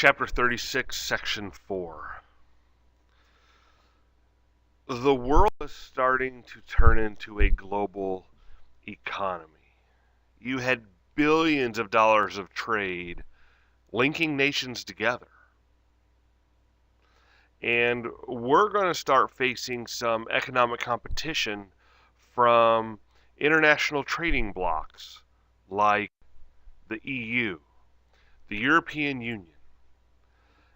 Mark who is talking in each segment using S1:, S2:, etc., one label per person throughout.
S1: Chapter 36, Section 4. The world is starting to turn into a global economy. You had billions of dollars of trade linking nations together. And we're going to start facing some economic competition from international trading blocs like the EU, the European Union,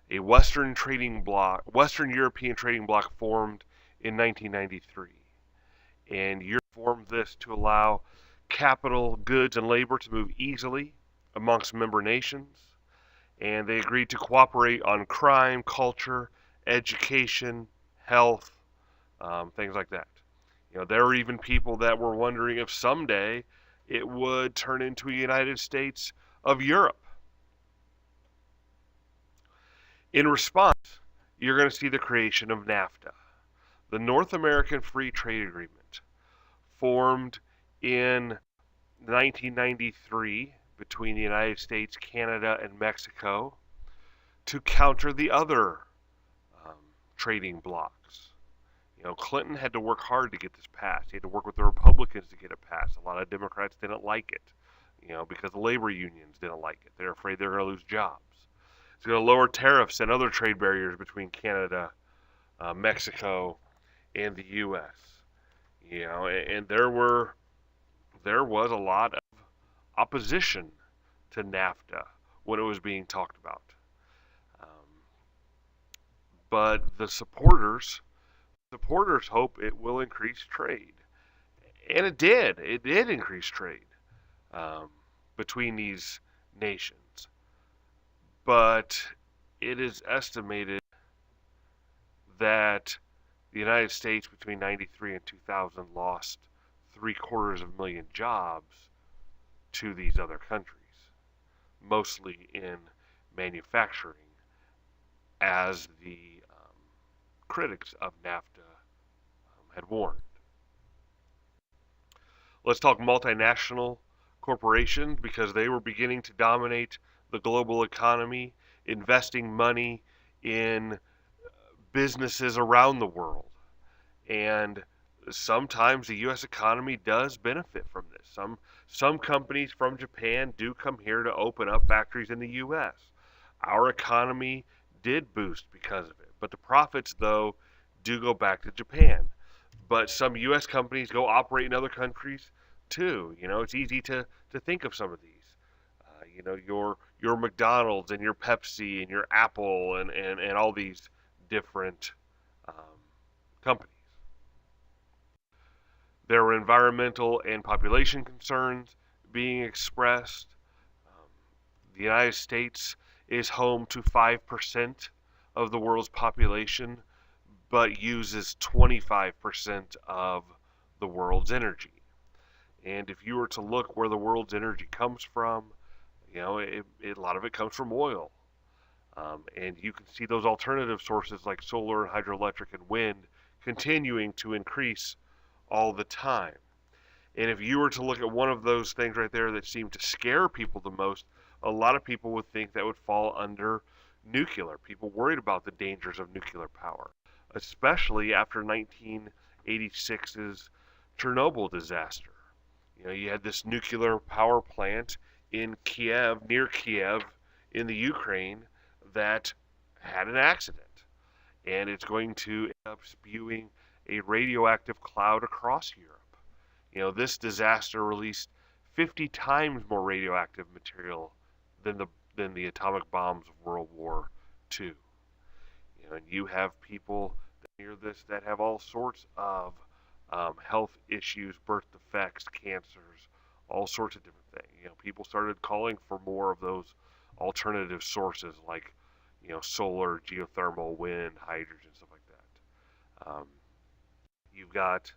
S1: a Western European trading bloc formed in 1993. And Europe formed this to allow capital, goods, and labor to move easily amongst member nations. And they agreed to cooperate on crime, culture, education, health, things like that. There were even people that were wondering if someday it would turn into a United States of Europe. In response, you're going to see the creation of NAFTA, the North American Free Trade Agreement, formed in 1993 between the United States, Canada, and Mexico to counter the other trading blocs. Clinton had to work hard to get this passed. He had to work with the Republicans to get it passed. A lot of Democrats didn't like it, because the labor unions didn't like it. They're afraid they're going to lose jobs. It's going to lower tariffs and other trade barriers between Canada, Mexico, and the U.S. And there was a lot of opposition to NAFTA when it was being talked about. But the supporters hope it will increase trade. And it did. It did increase trade between these nations. But it is estimated that the United States between 93 and 2000 lost 750,000 jobs to these other countries, mostly in manufacturing, as the critics of NAFTA had warned. Let's talk multinational corporations, because they were beginning to dominate the global economy, investing money in businesses around the world. And sometimes the U.S. economy does benefit from this. Some companies from Japan do come here to open up factories in the U.S. Our economy did boost because of it. But the profits, though, do go back to Japan. But some U.S. companies go operate in other countries, too. It's easy to think of some of these. Your McDonald's and your Pepsi and your Apple and all these different companies. There were environmental and population concerns being expressed. The United States is home to 5% of the world's population, but uses 25% of the world's energy. And if you were to look where the world's energy comes from, a lot of it comes from oil. And you can see those alternative sources like solar and hydroelectric and wind continuing to increase all the time. And if you were to look at one of those things right there that seemed to scare people the most, a lot of people would think that would fall under nuclear. People worried about the dangers of nuclear power, especially after 1986's Chernobyl disaster. You had this nuclear power plant in Kiev, near Kiev, in the Ukraine, that had an accident. And it's going to end up spewing a radioactive cloud across Europe. This disaster released 50 times more radioactive material than the atomic bombs of World War II. And you have people near this that have all sorts of health issues, birth defects, cancers, all sorts of different things. People started calling for more of those alternative sources like, solar, geothermal, wind, hydrogen, stuff like that. You've got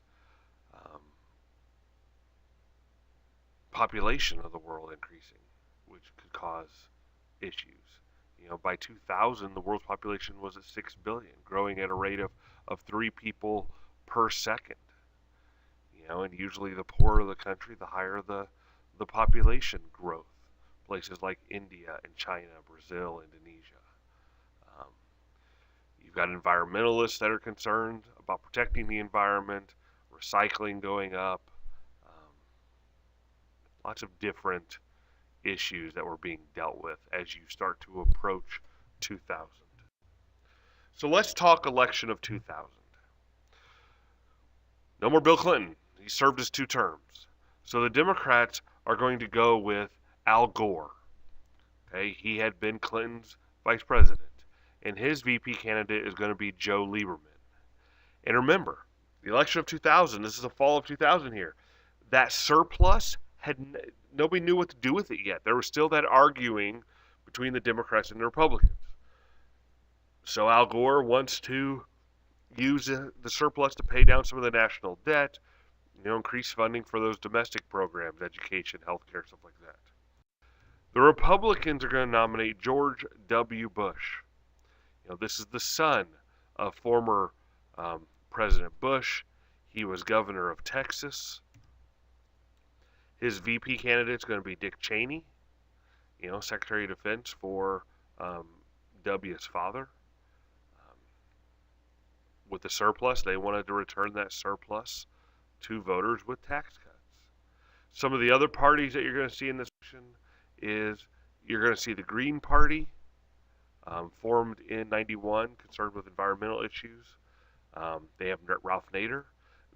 S1: population of the world increasing, which could cause issues. By 2000, the world's population was at 6 billion, growing at a rate of 3 people per second. And usually the poorer the country, the higher the population growth. Places like India and China, Brazil, Indonesia. You've got environmentalists that are concerned about protecting the environment, recycling going up, um, lots of different issues that were being dealt with as you start to approach 2000. So let's talk election of 2000. No more Bill Clinton. He served his 2 terms. So the Democrats are going to go with Al Gore. Okay, he had been Clinton's vice president, and his VP candidate is going to be Joe Lieberman. And remember, the election of 2000. This is the fall of 2000 here. That surplus had nobody knew what to do with it yet. There was still that arguing between the Democrats and the Republicans. So Al Gore wants to use the surplus to pay down some of the national debt, increase funding for those domestic programs, education, healthcare, stuff like that. The Republicans are going to nominate George W. Bush. This is the son of former President Bush. He was governor of Texas. His VP candidate is going to be Dick Cheney, Secretary of Defense for W's father. With the surplus, they wanted to return that surplus to voters with tax cuts. Some of the other parties that you're going to see in this election is you're going to see the Green Party, formed in 91, concerned with environmental issues. They have Ralph Nader.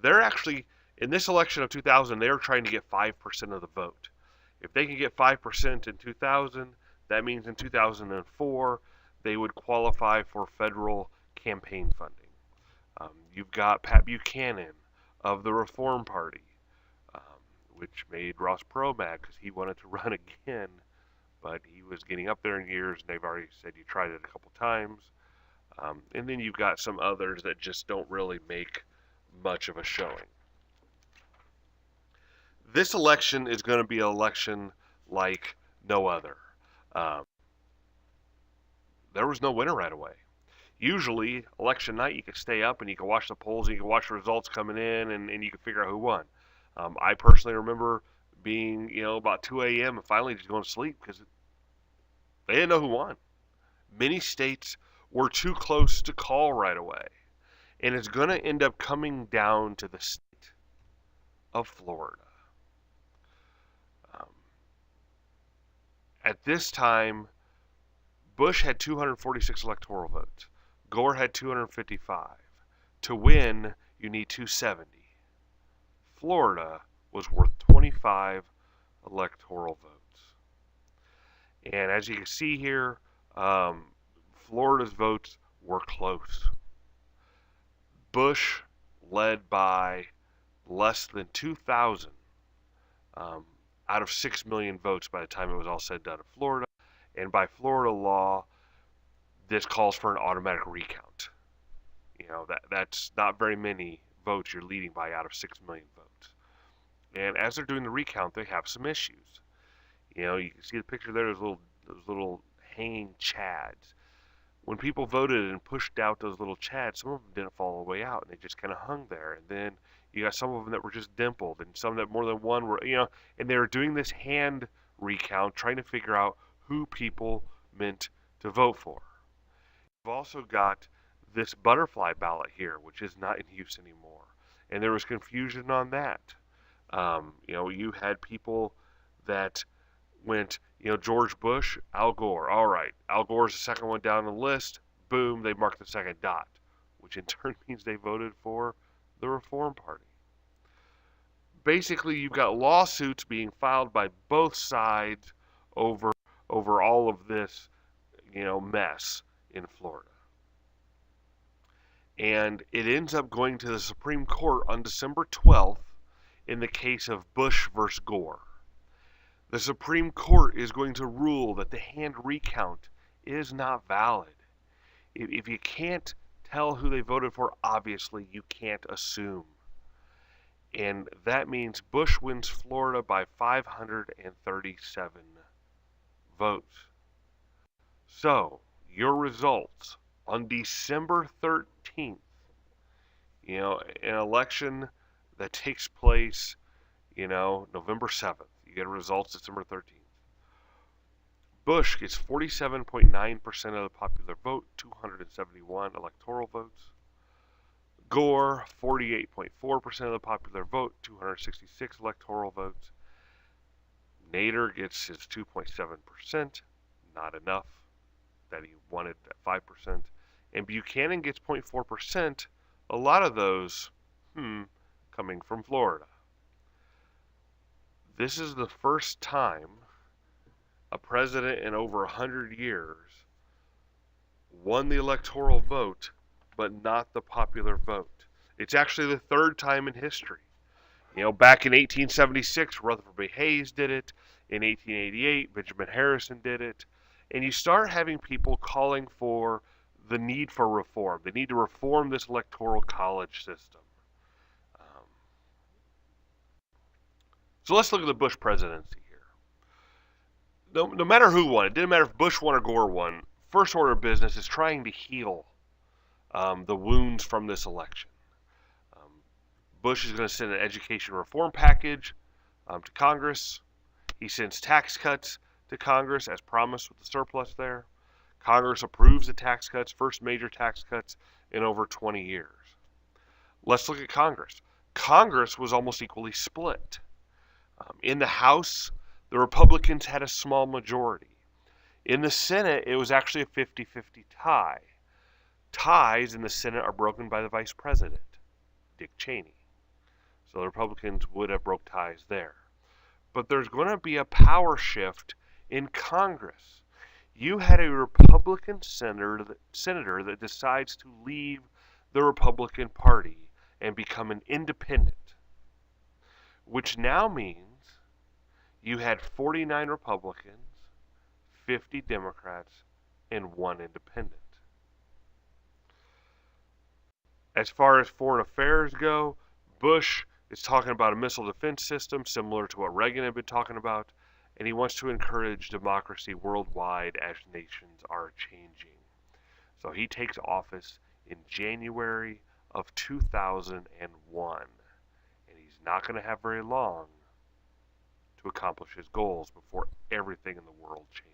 S1: They're actually, in this election of 2000, they're trying to get 5% of the vote. If they can get 5% in 2000, that means in 2004, they would qualify for federal campaign funding. You've got Pat Buchanan of the Reform Party, which made Ross Perot mad because he wanted to run again, but he was getting up there in years, and they've already said you tried it a couple times. And then you've got some others that just don't really make much of a showing. This election is going to be an election like no other. There was no winner right away. Usually, election night, you could stay up and you could watch the polls and you could watch the results coming in and you could figure out who won. I personally remember being, about 2 a.m. and finally just going to sleep because they didn't know who won. Many states were too close to call right away. And it's going to end up coming down to the state of Florida. At this time, Bush had 246 electoral votes. Gore had 255. To win, you need 270. Florida was worth 25 electoral votes. And as you can see here, Florida's votes were close. Bush led by less than 2,000 out of 6 million votes by the time it was all said and done in Florida. And by Florida law, this calls for an automatic recount. That's not very many votes you're leading by out of 6 million votes. And as they're doing the recount, they have some issues. You can see the picture there, those little hanging chads. When people voted and pushed out those little chads, some of them didn't fall all the way out, and they just kind of hung there. And then you got some of them that were just dimpled, and some that more than one were, and they were doing this hand recount, trying to figure out who people meant to vote for. You've also got this butterfly ballot here, which is not in use anymore. And there was confusion on that. You had people that went, George Bush, Al Gore. All right, Al Gore's the second one down the list. Boom, they marked the second dot, which in turn means they voted for the Reform Party. Basically, you've got lawsuits being filed by both sides over all of this, mess in Florida. And it ends up going to the Supreme Court on December 12th in the case of Bush versus Gore. The Supreme Court is going to rule that the hand recount is not valid. If you can't tell who they voted for, obviously you can't assume. And that means Bush wins Florida by 537 votes. So, your results on December 13th, an election that takes place, November 7th. You get results December 13th. Bush gets 47.9% of the popular vote, 271 electoral votes. Gore, 48.4% of the popular vote, 266 electoral votes. Nader gets his 2.7%, not enough that he wanted at 5%. And Buchanan gets 0.4%, a lot of those, coming from Florida. This is the first time a president in over 100 years won the electoral vote, but not the popular vote. It's actually the third time in history. Back in 1876, Rutherford B. Hayes did it. In 1888, Benjamin Harrison did it. And you start having people calling for the need for reform. They need to reform this electoral college system. So let's look at the Bush presidency here. No matter who won, it didn't matter if Bush won or Gore won, first order of business is trying to heal the wounds from this election. Bush is going to send an education reform package to Congress. He sends tax cuts to Congress as promised with the surplus there. Congress approves the tax cuts, first major tax cuts in over 20 years. Let's look at Congress. Congress was almost equally split. In the House, the Republicans had a small majority. In the Senate, it was actually a 50-50 tie. Ties in the Senate are broken by the Vice President, Dick Cheney. So the Republicans would have broke ties there. But there's going to be a power shift in Congress. You had a Republican senator that decides to leave the Republican Party and become an independent, which now means you had 49 Republicans, 50 Democrats, and 1 independent. As far as foreign affairs go, Bush is talking about a missile defense system similar to what Reagan had been talking about, and he wants to encourage democracy worldwide as nations are changing. So he takes office in January of 2001, and he's not going to have very long to accomplish his goals before everything in the world changes.